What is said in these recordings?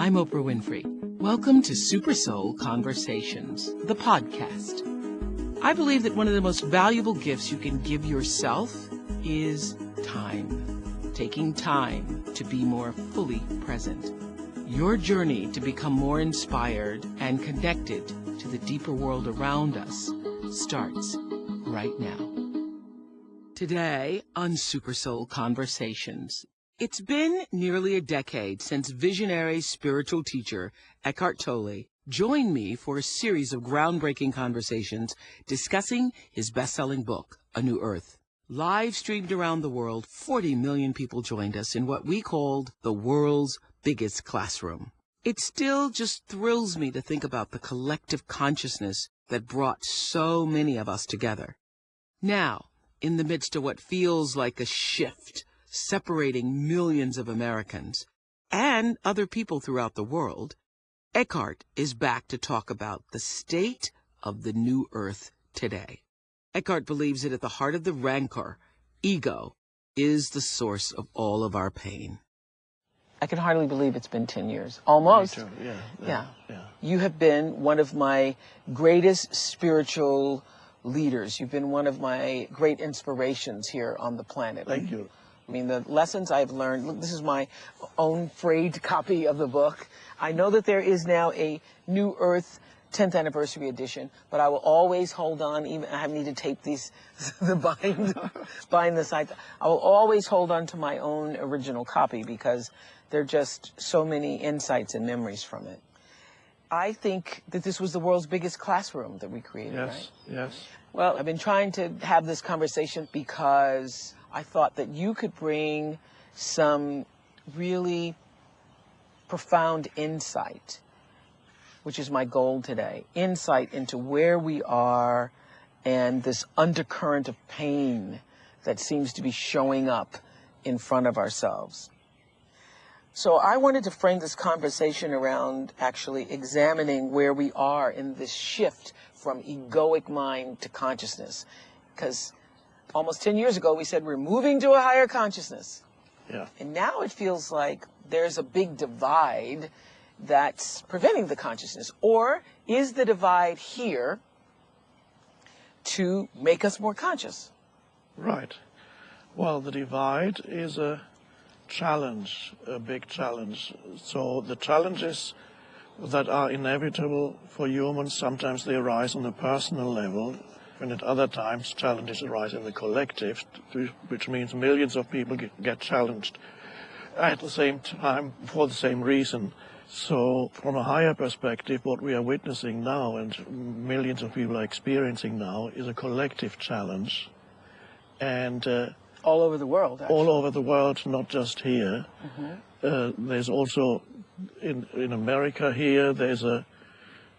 I'm Oprah Winfrey. Welcome to SuperSoul Conversations, the podcast. I believe that one of the most valuable gifts you can give yourself is time. Taking time to be more fully present. Your journey to become more inspired and connected to the deeper world around us starts right now. Today on SuperSoul Conversations, it's been nearly a decade since visionary spiritual teacher Eckhart Tolle joined me for a series of groundbreaking conversations discussing his best-selling book, A New Earth. Live streamed around the world, 40 million people joined us in what we called the world's biggest classroom. It still just thrills me to think about the collective consciousness that brought so many of us together. Now, in the midst of what feels like a shift, separating millions of Americans and other people throughout the world, Eckhart is back to talk about the state of the new earth today. Eckhart believes that at the heart of the rancor, ego, is the source of all of our pain. I can hardly believe it's been 10 years. Almost. Me too. Yeah. You have been one of my greatest spiritual leaders. You've been one of my great inspirations here on the planet. Thank you. I mean, the lessons I've learned, look, this is my own frayed copy of the book. I know that there is now a New Earth 10th anniversary edition, but I will always hold on, even I need to tape these, bind the sides. I will always hold on to my own original copy because there are just so many insights and memories from it. I think that this was the world's biggest classroom that we created, right? Yes. Well, I've been trying to have this conversation because I thought that you could bring some really profound insight, which is my goal today, insight into where we are and this undercurrent of pain that seems to be showing up in front of ourselves. So I wanted to frame this conversation around actually examining where we are in this shift from egoic mind to consciousness. Because almost 10 years ago, we said we're moving to a higher consciousness. Yeah. And now it feels like there's a big divide that's preventing the consciousness. Or is the divide here to make us more conscious? Right. Well, the divide is a challenge, a big challenge. So the challenges that are inevitable for humans, sometimes they arise on a personal level, and at other times challenges arise in the collective, which means millions of people get challenged at the same time for the same reason. So from a higher perspective, what we are witnessing now and millions of people are experiencing now is a collective challenge. And all over the world, actually. All over the world, not just here. Mm-hmm. There's also, in America here, there's a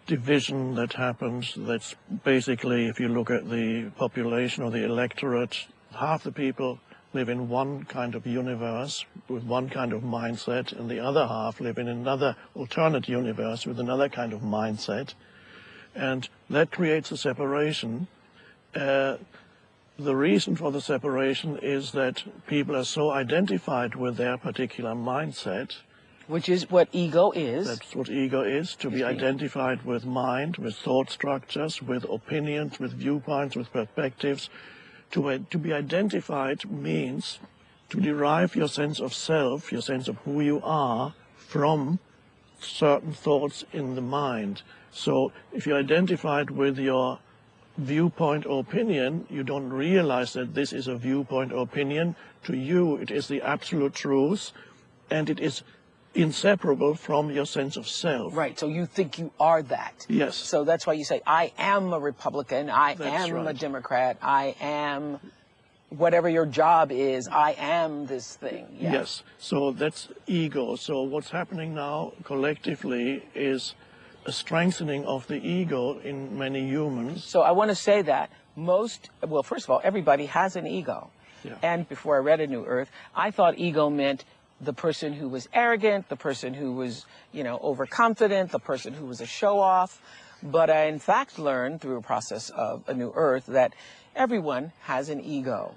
division that happens that's basically, if you look at the population or the electorate, half the people live in one kind of universe with one kind of mindset, and the other half live in another alternate universe with another kind of mindset. And that creates a separation. The reason for the separation is that people are so identified with their particular mindset. Which is what ego is. That's what ego is, to be identified with mind, with thought structures, with opinions, with viewpoints, with perspectives. To be identified means to derive your sense of self, your sense of who you are, from certain thoughts in the mind. So if you're identified with your viewpoint or opinion, you don't realize that this is a viewpoint or opinion. To you, it is the absolute truth, and it is inseparable from your sense of self. Right, so you think you are that. Yes. So that's why you say, I am a Republican, I am a Democrat, I am whatever your job is, I am this thing. Yes, so that's ego. So what's happening now collectively is a strengthening of the ego in many humans. So I want to say that well, first of all, everybody has an ego. Yeah. And before I read A New Earth, I thought ego meant the person who was arrogant, the person who was, overconfident, the person who was a show-off. But I, in fact, learned through a process of A New Earth that everyone has an ego.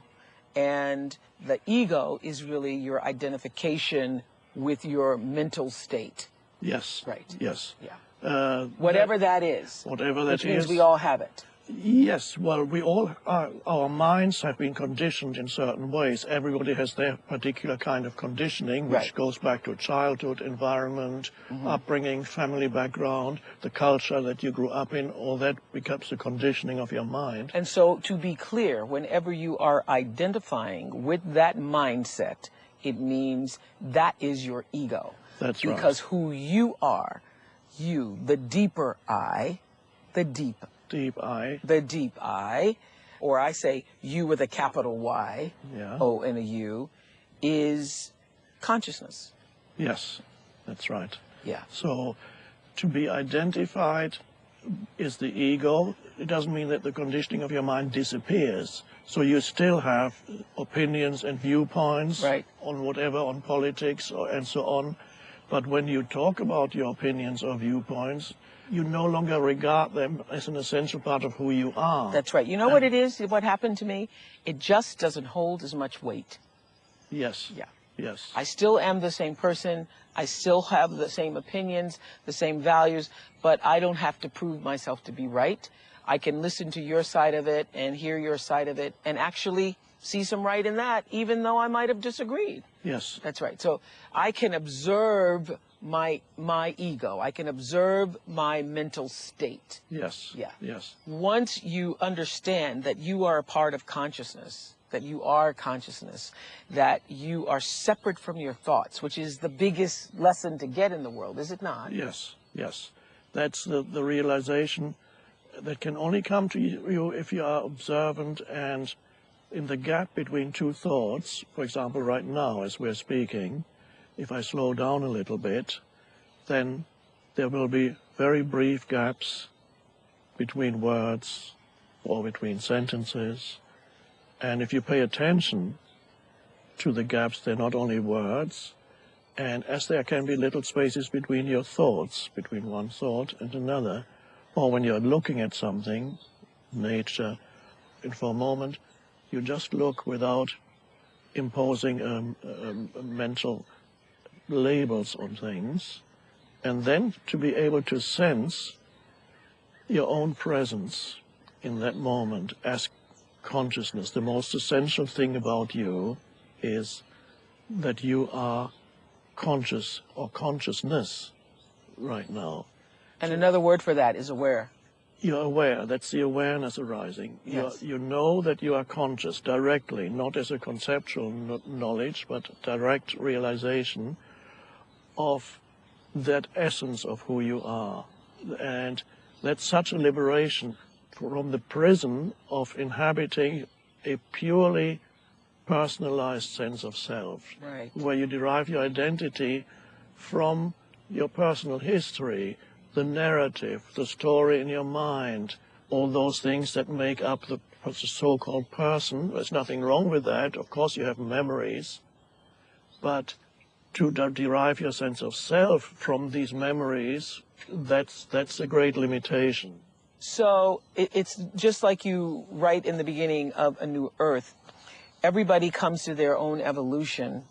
And the ego is really your identification with your mental state. Yes. Right. Yes. Yeah. Whatever that is. Whatever that which means is. we all have it. Yes, well, we all are, our minds have been conditioned in certain ways. Everybody has their particular kind of conditioning, which goes back to childhood, environment, upbringing, family background, the culture that you grew up in. All that becomes the conditioning of your mind. And so, to be clear, whenever you are identifying with that mindset, it means that is your ego. That's right. Because who you are, you, the deeper I, the deep I. The deep I, or I say you with a capital Y, O and a U, is consciousness. Yes, that's right. Yeah. So to be identified is the ego. It doesn't mean that the conditioning of your mind disappears. So you still have opinions and viewpoints on whatever, on politics and so on. But when you talk about your opinions or viewpoints, you no longer regard them as an essential part of who you are. That's right. You know what it is? What happened to me? It just doesn't hold as much weight. Yes. Yeah. Yes. I still am the same person. I still have the same opinions, the same values, but I don't have to prove myself to be right. I can listen to your side of it and hear your side of it and actually see some right in that, even though I might have disagreed. Yes. That's right. So I can observe my ego. I can observe my mental state. Yes. Yeah. Yes. Once you understand that you are a part of consciousness, that you are consciousness, that you are separate from your thoughts, which is the biggest lesson to get in the world, is it not? Yes. Yes. That's the realization that can only come to you if you are observant, and in the gap between two thoughts, for example, right now as we're speaking, if I slow down a little bit, then there will be very brief gaps between words or between sentences. And if you pay attention to the gaps, they're not only words, and as there can be little spaces between your thoughts, between one thought and another, or when you're looking at something, nature, and for a moment, you just look without imposing mental labels on things, and then to be able to sense your own presence in that moment as consciousness. The most essential thing about you is that you are conscious or consciousness right now. And another word for that is aware. You're aware. That's the awareness arising. Yes. You know that you are conscious directly, not as a conceptual knowledge, but direct realization of that essence of who you are. And that's such a liberation from the prison of inhabiting a purely personalized sense of self, where you derive your identity from your personal history, the narrative, the story in your mind, all those things that make up the so-called person. There's nothing wrong with that. Of course you have memories, but to derive your sense of self from these memories, that's a great limitation. So it's just like you write in the beginning of A New Earth. Everybody comes to their own evolution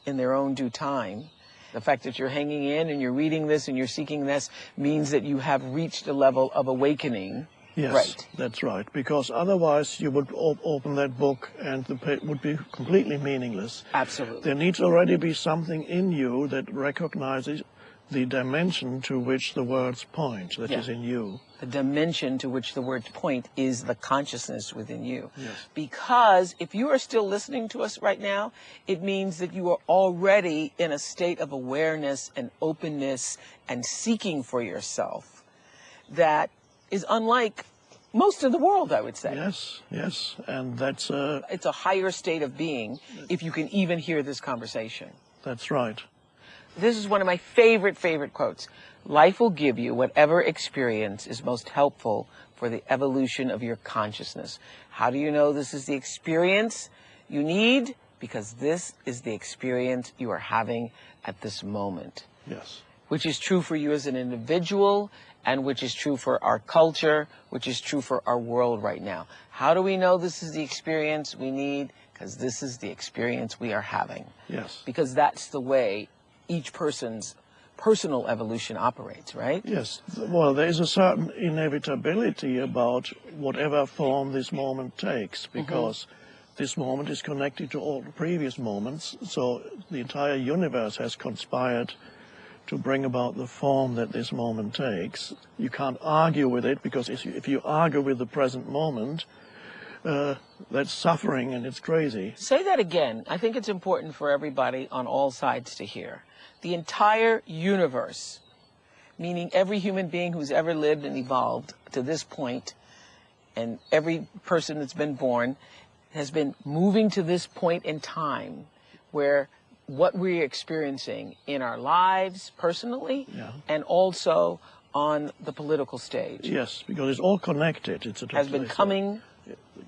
in their own due time. The fact that you're hanging in and you're reading this and you're seeking this means that you have reached a level of awakening. Yes, right. That's right. Because otherwise you would open that book and the page would be completely meaningless. Absolutely. There needs already be something in you that recognizes the dimension to which the words point, that is in you. The dimension to which the words point is the consciousness within you. Yes. Because if you are still listening to us right now, it means that you are already in a state of awareness and openness and seeking for yourself that is unlike most of the world, I would say. Yes, yes. And that's it's a higher state of being if you can even hear this conversation. That's right. This is one of my favorite quotes. Life will give you whatever experience is most helpful for the evolution of your consciousness. How do you know this is the experience you need? Because this is the experience you are having at this moment. Yes. Which is true for you as an individual, and which is true for our culture, which is true for our world right now. How do we know this is the experience we need? Because this is the experience we are having. Yes. Because that's the way each person's personal evolution operates, right? Yes. Well, there is a certain inevitability about whatever form this moment takes, because this moment is connected to all the previous moments. So the entire universe has conspired to bring about the form that this moment takes. You can't argue with it, because if you argue with the present moment, that's suffering, and it's crazy. Say that again. I think it's important for everybody on all sides to hear. The entire universe, meaning every human being who's ever lived and evolved to this point, and every person that's been born, has been moving to this point in time where what we're experiencing in our lives personally and also on the political stage. Yes, because it's all connected. Has been coming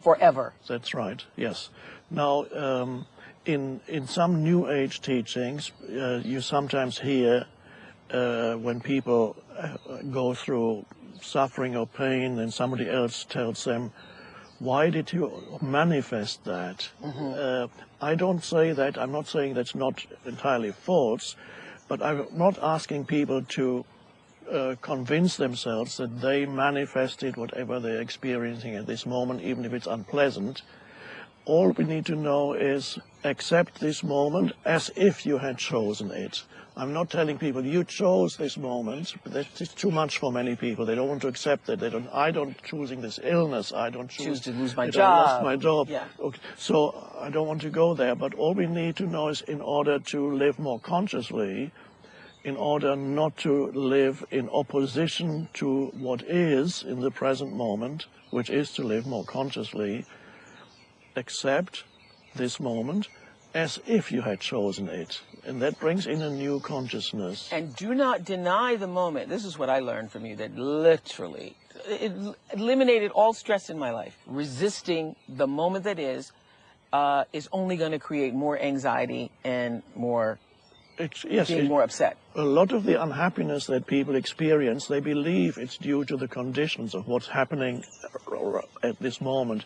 forever. That's right, yes. Now, in some New Age teachings, you sometimes hear when people go through suffering or pain, and somebody else tells them, why did you manifest that? I don't say that. I'm not saying that's not entirely false, but I'm not asking people to convince themselves that they manifested whatever they're experiencing at this moment, even if it's unpleasant. All we need to know is accept this moment as if you had chosen it. I'm not telling people you chose this moment, but that's too much for many people. They don't want to accept that. I don't choosing this illness. I don't choose to lose my that job. I lost my job. Yeah. Okay. So I don't want to go there. But all we need to know is, in order to live more consciously, in order not to live in opposition to what is in the present moment, which is to live more consciously, accept this moment as if you had chosen it. And that brings in a new consciousness. And do not deny the moment. This is what I learned from you, that literally it eliminated all stress in my life. Resisting the moment that is only going to create more anxiety and more being more upset. A lot of the unhappiness that people experience, they believe it's due to the conditions of what's happening at this moment.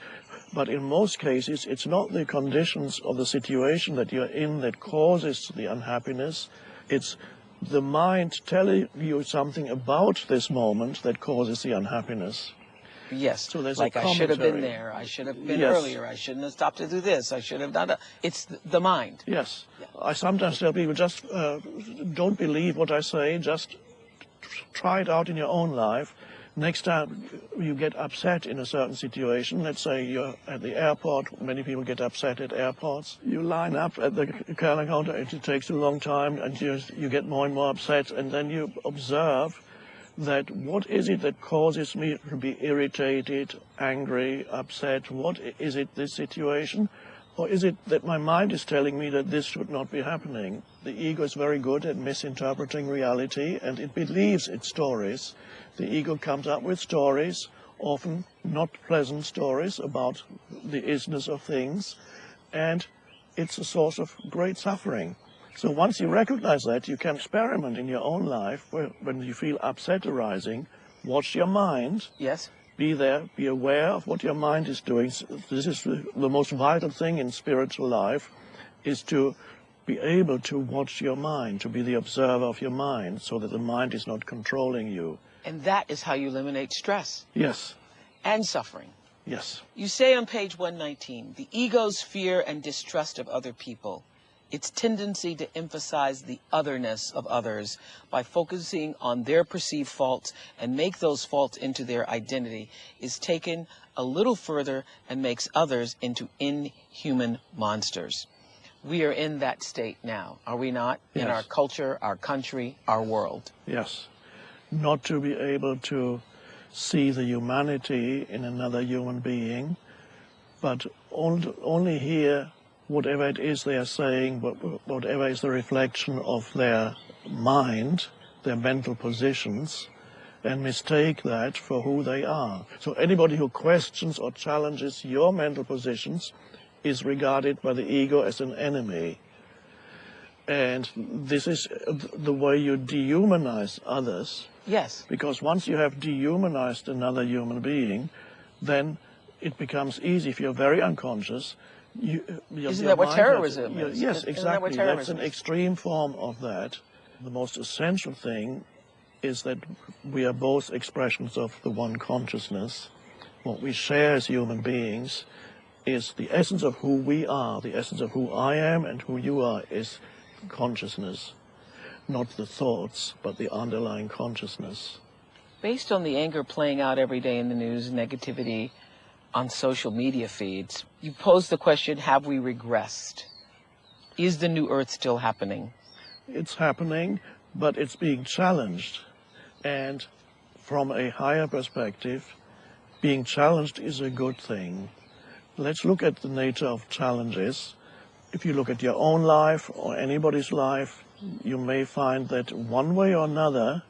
But in most cases, it's not the conditions or the situation that you're in that causes the unhappiness. It's the mind telling you something about this moment that causes the unhappiness. Yes, so there's like a I should have been commentary. there, I should have been earlier, I shouldn't have stopped to do this, I should have done that. It's the mind. Yes. Yeah. I sometimes tell people, just don't believe what I say, just try it out in your own life. Next time you get upset in a certain situation, let's say you're at the airport, many people get upset at airports. You line up at the counter, it takes a long time, and you get more and more upset, and then you observe that what is it that causes me to be irritated, angry, upset? What is it, this situation? Or is it that my mind is telling me that this should not be happening? The ego is very good at misinterpreting reality, and it believes its stories. The ego comes up with stories, often not pleasant stories, about the isness of things, and it's a source of great suffering. So once you recognize that, you can experiment in your own life when you feel upset arising. Watch your mind. Yes. Be there, be aware of what your mind is doing. This is the most vital thing in spiritual life, is to be able to watch your mind, to be the observer of your mind, so that the mind is not controlling you. And that is how you eliminate stress. Yes. And suffering. Yes. You say on page 119, the ego's fear and distrust of other people, its tendency to emphasize the otherness of others by focusing on their perceived faults and make those faults into their identity, is taken a little further and makes others into inhuman monsters. We are in that state now, are we not? Yes. In our culture, our country, our world. Yes. Not to be able to see the humanity in another human being, but only hear whatever it is they are saying, whatever is the reflection of their mind, their mental positions, and mistake that for who they are. So anybody who questions or challenges your mental positions is regarded by the ego as an enemy. And this is the way you dehumanize others. Yes. Because once you have dehumanized another human being, then it becomes easy. If you're very unconscious, isn't that what terrorism is? Yes, exactly. That's an extreme form of that. The most essential thing is that we are both expressions of the one consciousness. What we share as human beings is the essence of who we are. The essence of who I am and who you are is consciousness. Not the thoughts, but the underlying consciousness. Based on the anger playing out every day in the news, negativity on social media feeds, you pose the question, have we regressed? Is the new earth still happening? It's happening, but it's being challenged. And from a higher perspective, being challenged is a good thing. Let's look at the nature of challenges. If you look at your own life or anybody's life, you may find that one way or another,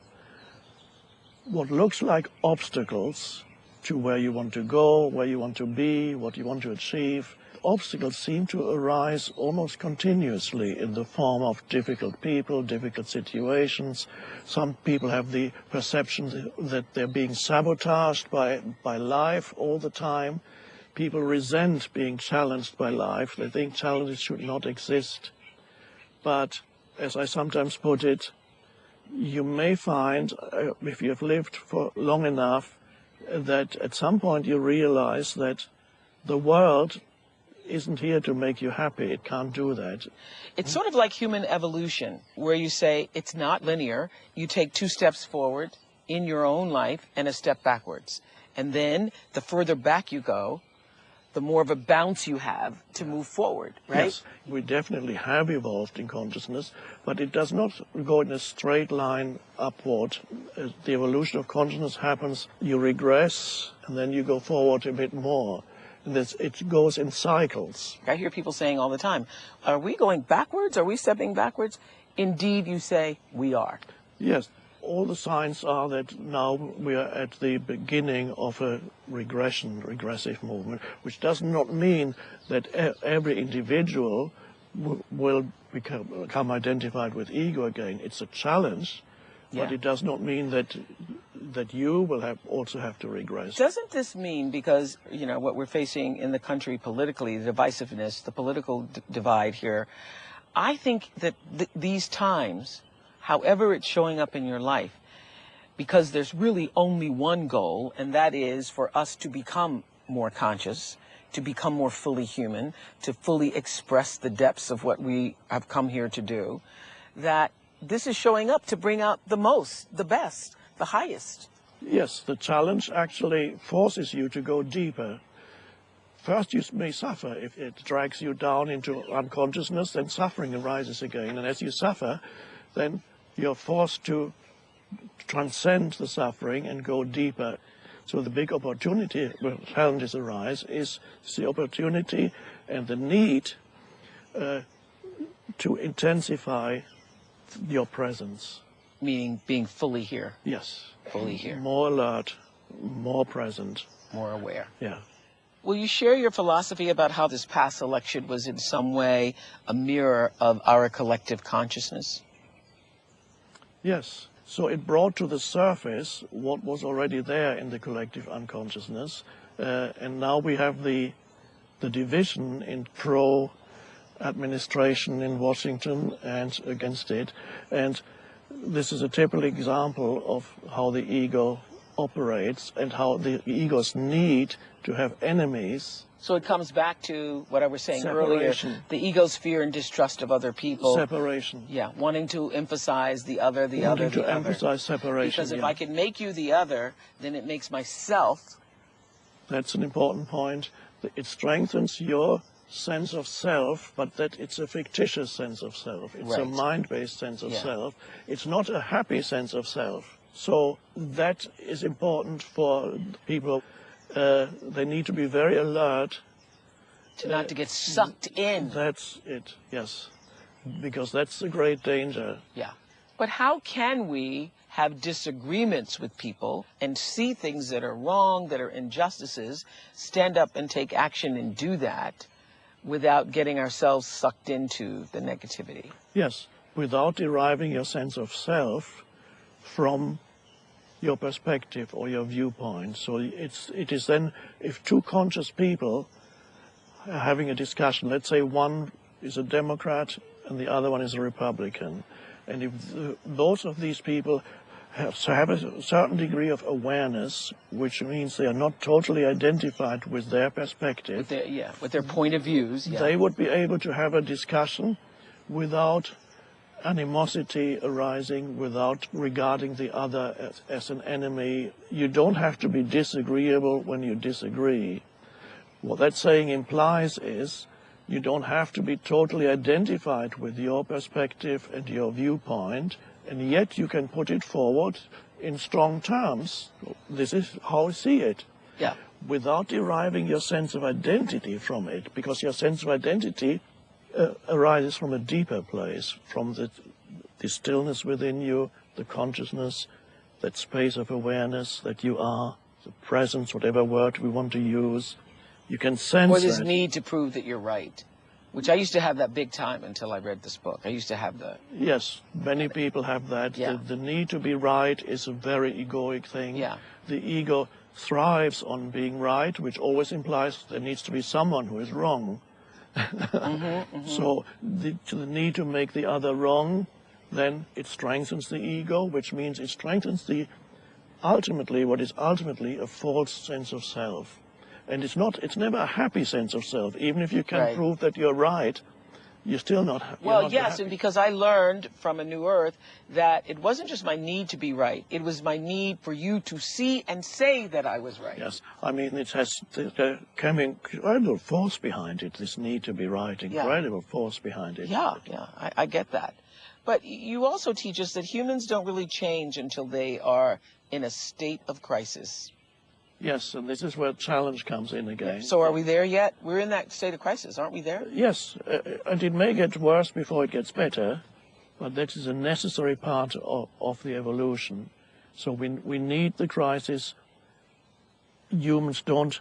what looks like obstacles to where you want to go, where you want to be, what you want to achieve, obstacles seem to arise almost continuously in the form of difficult people, difficult situations. Some people have the perception that they're being sabotaged by life all the time. People resent being challenged by life. They think challenges should not exist. But as I sometimes put it, you may find, if you have lived for long enough, that at some point you realize that the world isn't here to make you happy. It can't do that. It's sort of like human evolution, where you say it's not linear. You take 2 steps forward in your own life and a step backwards. And then the further back you go, the more of a bounce you have to move forward, right? Yes, we definitely have evolved in consciousness, but it does not go in a straight line upward. As the evolution of consciousness happens, you regress, and then you go forward a bit more. And it goes in cycles. I hear people saying all the time, are we going backwards? Are we stepping backwards? Indeed, you say, we are. Yes. All the signs are that now we are at the beginning of a regressive movement, which does not mean that every individual will become identified with ego again. It's a challenge, but it does not mean that you will also have to regress. Doesn't this mean, because, you know, what we're facing in the country politically, the divisiveness, the political divide here, I think that these times, however it's showing up in your life, because there's really only one goal, and that is for us to become more conscious, to become more fully human, to fully express the depths of what we have come here to do, that this is showing up to bring out the most, the best, the highest. Yes, the challenge actually forces you to go deeper. First, you may suffer. If it drags you down into unconsciousness, then suffering arises again. And as you suffer, then you're forced to transcend the suffering and go deeper. So the big opportunity when challenges arise is the opportunity and the need to intensify your presence. Meaning being fully here. Yes. Fully here. More alert, more present. More aware. Yeah. Will you share your philosophy about how this past election was in some way a mirror of our collective consciousness? Yes. So it brought to the surface what was already there in the collective unconsciousness. And now we have the division in pro-administration in Washington and against it. And this is a typical example of how the ego operates and how the ego's need to have enemies. So it comes back to what I was saying Separation. earlier, the ego's fear and distrust of other people. Separation. Yeah, wanting to emphasize the other, the Wanting other, the to other. emphasize separation. Because if I can make you the other, then it makes myself. That's an important point. It strengthens your sense of self, but that it's a fictitious sense of self. It's a mind-based sense of self. It's not a happy sense of self. So that is important for people. They need to be very alert. Not to get sucked in. That's it, yes. Because that's the great danger. Yeah. But how can we have disagreements with people and see things that are wrong, that are injustices, stand up and take action and do that without getting ourselves sucked into the negativity? Yes, without deriving your sense of self from your perspective or your viewpoint. So it is then, if two conscious people are having a discussion, let's say one is a Democrat and the other one is a Republican, And if both of these people have a certain degree of awareness, which means they are not totally identified with their perspective, with their point of views, they would be able to have a discussion without animosity arising, without regarding the other as an enemy. You don't have to be disagreeable when you disagree. What that saying implies is you don't have to be totally identified with your perspective and your viewpoint, and yet you can put it forward in strong terms. This is how I see it. Yeah. Without deriving your sense of identity from it, because your sense of identity arises from a deeper place, from the stillness within you, the consciousness, that space of awareness that you are, the presence, whatever word we want to use. You can sense or this that. need to prove that you're right, which I used to have that big time until I read this book. I used to have the... Yes, many people have that. Yeah. The need to be right is a very egoic thing. Yeah. The ego thrives on being right, which always implies there needs to be someone who is wrong. So the need to make the other wrong, then it strengthens the ego, which means it strengthens what is ultimately a false sense of self. And it's never a happy sense of self. Even if you can prove that you're right, you're still not happy. Well, yes, and because I learned from A New Earth that it wasn't just my need to be right. It was my need for you to see and say that I was right. Yes, I mean, there can be incredible force behind it, this need to be right, incredible force behind it. Yeah, I get that. But you also teach us that humans don't really change until they are in a state of crisis. Yes, and this is where challenge comes in again. So are we there yet? We're in that state of crisis, aren't we there? Yes, and it may get worse before it gets better, but that is a necessary part of the evolution. So we need the crisis. Humans don't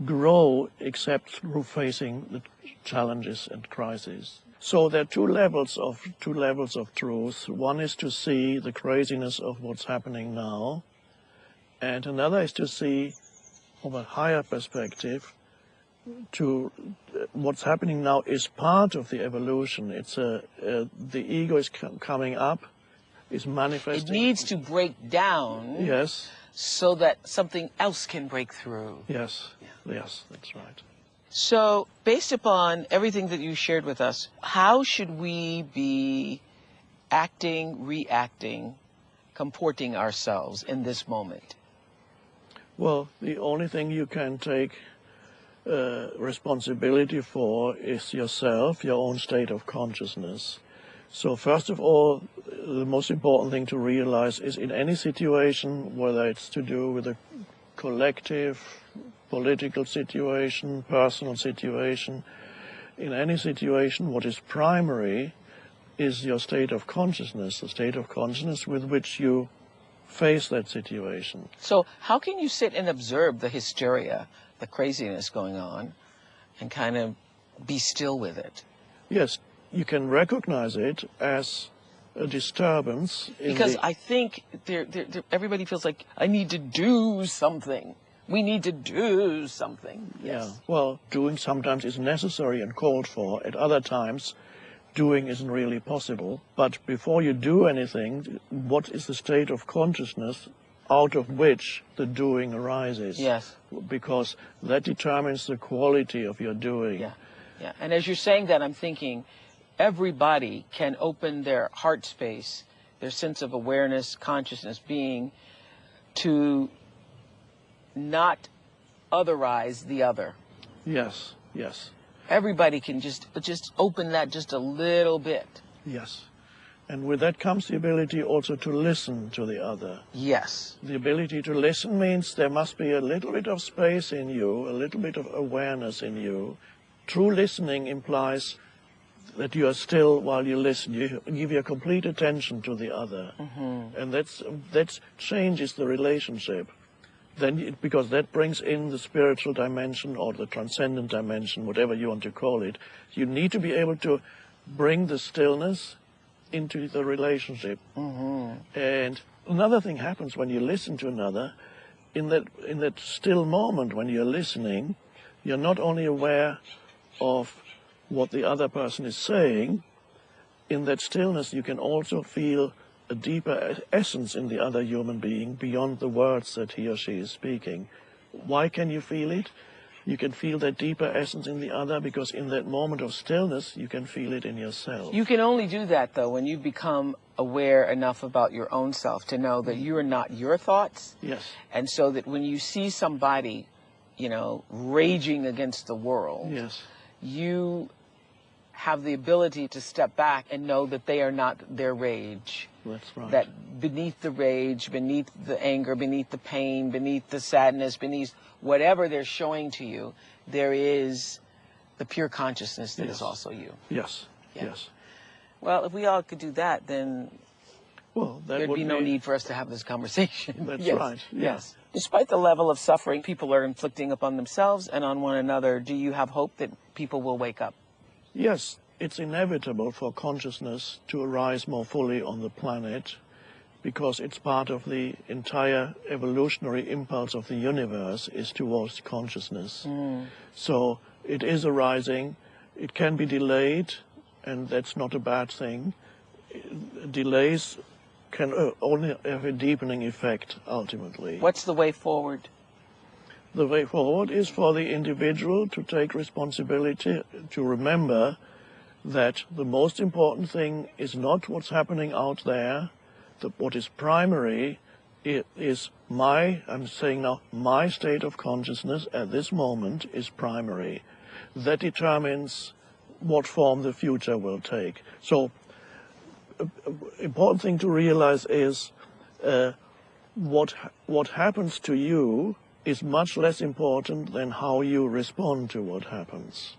grow except through facing the challenges and crises. So there are two levels of truth. One is to see the craziness of what's happening now, and another is to see from a higher perspective to what's happening now is part of the evolution. It's the ego is coming up, is manifesting. It needs to break down. Yes. So that something else can break through. Yes. Yes, that's right. So based upon everything that you shared with us, how should we be acting, reacting, comporting ourselves in this moment? Well, the only thing you can take responsibility for is yourself, your own state of consciousness. So first of all, the most important thing to realize is in any situation, whether it's to do with a collective, political situation, personal situation, in any situation, what is primary is your state of consciousness, the state of consciousness with which you face that situation. So how can you sit and observe the hysteria, the craziness going on, and kind of be still with it? Yes, you can recognize it as a disturbance. Because I think everybody feels like, I need to do something. We need to do something. Yes. Yeah, well, doing sometimes is necessary and called for. At other times, doing isn't really possible. But before you do anything, what is the state of consciousness out of which the doing arises? Yes. Because that determines the quality of your doing. Yeah, yeah. And as you're saying that, I'm thinking everybody can open their heart space, their sense of awareness, consciousness, being, to not otherize the other. Yes, yes. Everybody can just open that just a little bit. Yes. And with that comes the ability also to listen to the other. Yes. The ability to listen means there must be a little bit of space in you, a little bit of awareness in you. True listening implies that you are still while you listen. You give your complete attention to the other. And that changes the relationship. Then, because that brings in the spiritual dimension or the transcendent dimension, whatever you want to call it. You need to be able to bring the stillness into the relationship. And another thing happens when you listen to another. In that still moment when you're listening, you're not only aware of what the other person is saying, in that stillness you can also feel a deeper essence in the other human being beyond the words that he or she is speaking. Why can you feel it? You can feel that deeper essence in the other because in that moment of stillness, you can feel it in yourself. You can only do that, though, when you become aware enough about your own self to know that you are not your thoughts. Yes. And so that when you see somebody, you know, raging against the world, yes. you have the ability to step back and know that they are not their rage. That's right. That beneath the rage, beneath the anger, beneath the pain, beneath the sadness, beneath whatever they're showing to you, there is the pure consciousness that is also you. Yes, Yeah. yes. Well, if we all could do that, then That there'd would be no need for us to have this conversation. That's Yes, right. Yes. Despite the level of suffering people are inflicting upon themselves and on one another, do you have hope that people will wake up? Yes, it's inevitable for consciousness to arise more fully on the planet because it's part of the entire evolutionary impulse of the universe is towards consciousness. So it is arising. It can be delayed, and that's not a bad thing. Delays can only have a deepening effect, ultimately. What's the way forward? The way forward is for the individual to take responsibility, to remember that the most important thing is not what's happening out there. What is primary is I'm saying now, my state of consciousness at this moment is primary. That determines what form the future will take. So, important thing to realize is what happens to you is much less important than how you respond to what happens.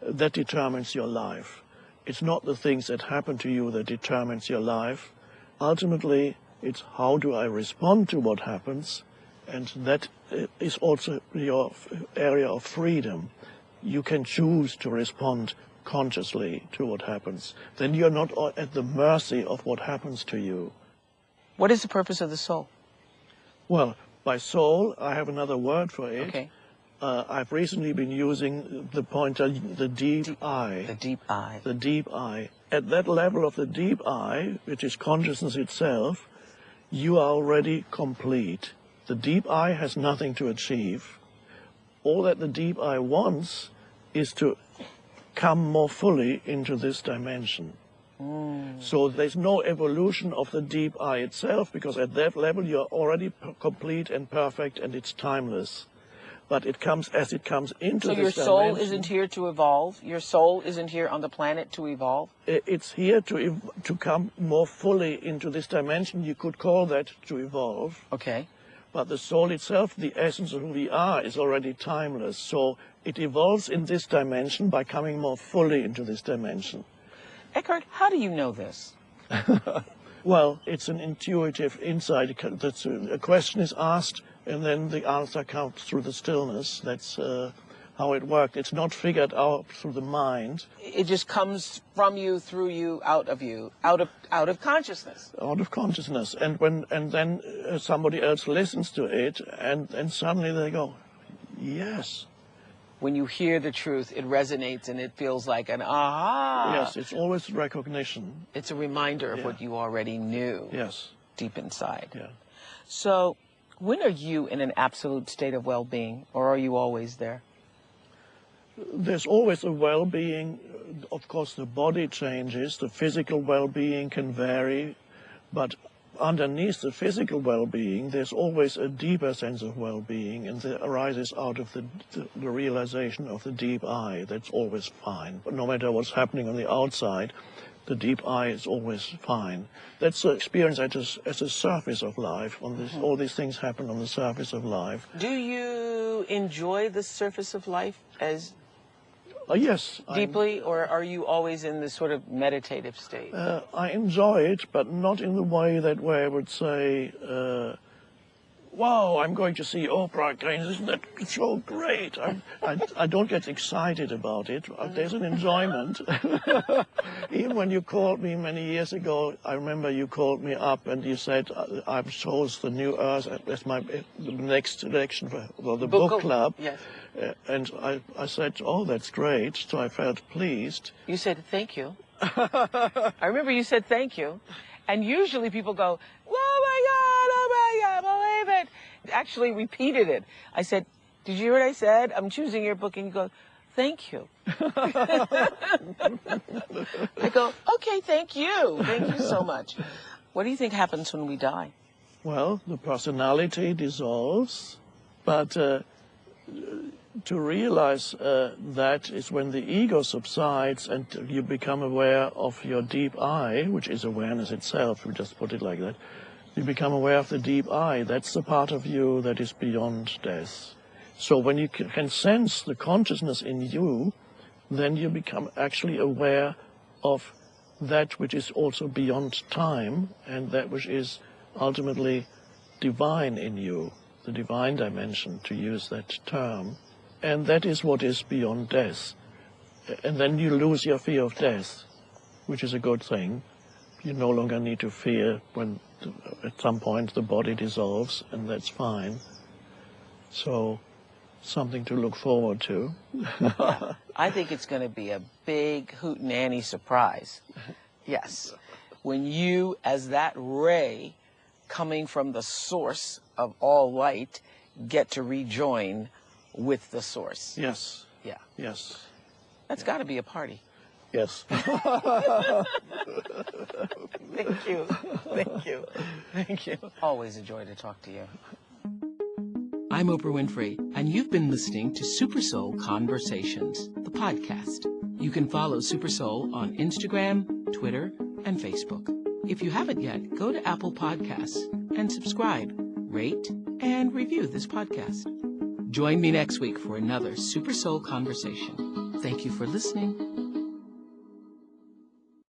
That determines your life. It's not the things that happen to you that determines your life. Ultimately, it's how do I respond to what happens, and that is also your area of freedom. You can choose to respond consciously to what happens. Then you're not at the mercy of what happens to you. What is the purpose of the soul? Well, by soul, I have another word for it. Okay. I've recently been using the pointer, the deep I. The deep I. The deep I. At that level of the deep I, which is consciousness itself, you are already complete. The deep I has nothing to achieve. All that the deep I wants is to come more fully into this dimension. So there's no evolution of the deep I itself, because at that level you're already complete and perfect and it's timeless. But it comes as it comes into this dimension. So your soul isn't here to evolve? Your soul isn't here on the planet to evolve? It's here to come more fully into this dimension. You could call that to evolve. Okay. But the soul itself, the essence of who we are, is already timeless. So it evolves in this dimension by coming more fully into this dimension. Eckhart, how do you know this? Well, it's an intuitive insight. A question is asked, and then the answer comes through the stillness. That's how it worked. It's not figured out through the mind. It just comes from you, through you, out of consciousness. Out of consciousness, and then somebody else listens to it, and suddenly they go, yes. When you hear the truth, it resonates and it feels like an aha. Yes, it's always recognition. It's a reminder of what you already knew. Yes. Deep inside. Yeah. So, when are you in an absolute state of well-being, or are you always there? There's always a well-being. Of course, the body changes. The physical well-being can vary, but underneath the physical well-being, there's always a deeper sense of well-being, and that arises out of the realization of the deep I. That's always fine. But no matter what's happening on the outside, the deep I is always fine. That's the experience as a surface of life. All these things happen on the surface of life. Do you enjoy the surface of life as yes. deeply, or are you always in this sort of meditative state? I enjoy it, but not in the way where I would say, wow, I'm going to see Oprah again. Isn't that so great? I don't get excited about it. There's an enjoyment. Even when you called me many years ago, I remember you called me up and you said, I've chose the New Earth as the next selection for the book club. Yes. And I said, oh, that's great. So I felt pleased. You said, thank you. I remember you said thank you. And usually people go, oh my God, believe it. Actually repeated it. I said, did you hear what I said? I'm choosing your book. And you go, thank you. I go, okay, thank you. Thank you so much. What do you think happens when we die? Well, the personality dissolves, but to realize that is when the ego subsides and you become aware of your deep I, which is awareness itself, we just put it like that. You become aware of the deep I. That's the part of you that is beyond death. So when you can sense the consciousness in you, then you become actually aware of that which is also beyond time and that which is ultimately divine in you, the divine dimension, to use that term. And that is what is beyond death. And then you lose your fear of death, which is a good thing. You no longer need to fear when at some point the body dissolves, and that's fine. So something to look forward to. Yeah. I think it's going to be a big hootenanny surprise. Yes. When you, as that ray coming from the source of all light, get to rejoin with the source. Yes. Yeah. Yes. That's got to be a party. Yes. Thank you. Thank you. Thank you. Always a joy to talk to you. I'm Oprah Winfrey, and you've been listening to SuperSoul Conversations, the podcast. You can follow SuperSoul on Instagram, Twitter, and Facebook. If you haven't yet, go to Apple Podcasts and subscribe, rate, and review this podcast. Join me next week for another SuperSoul Conversation. Thank you for listening.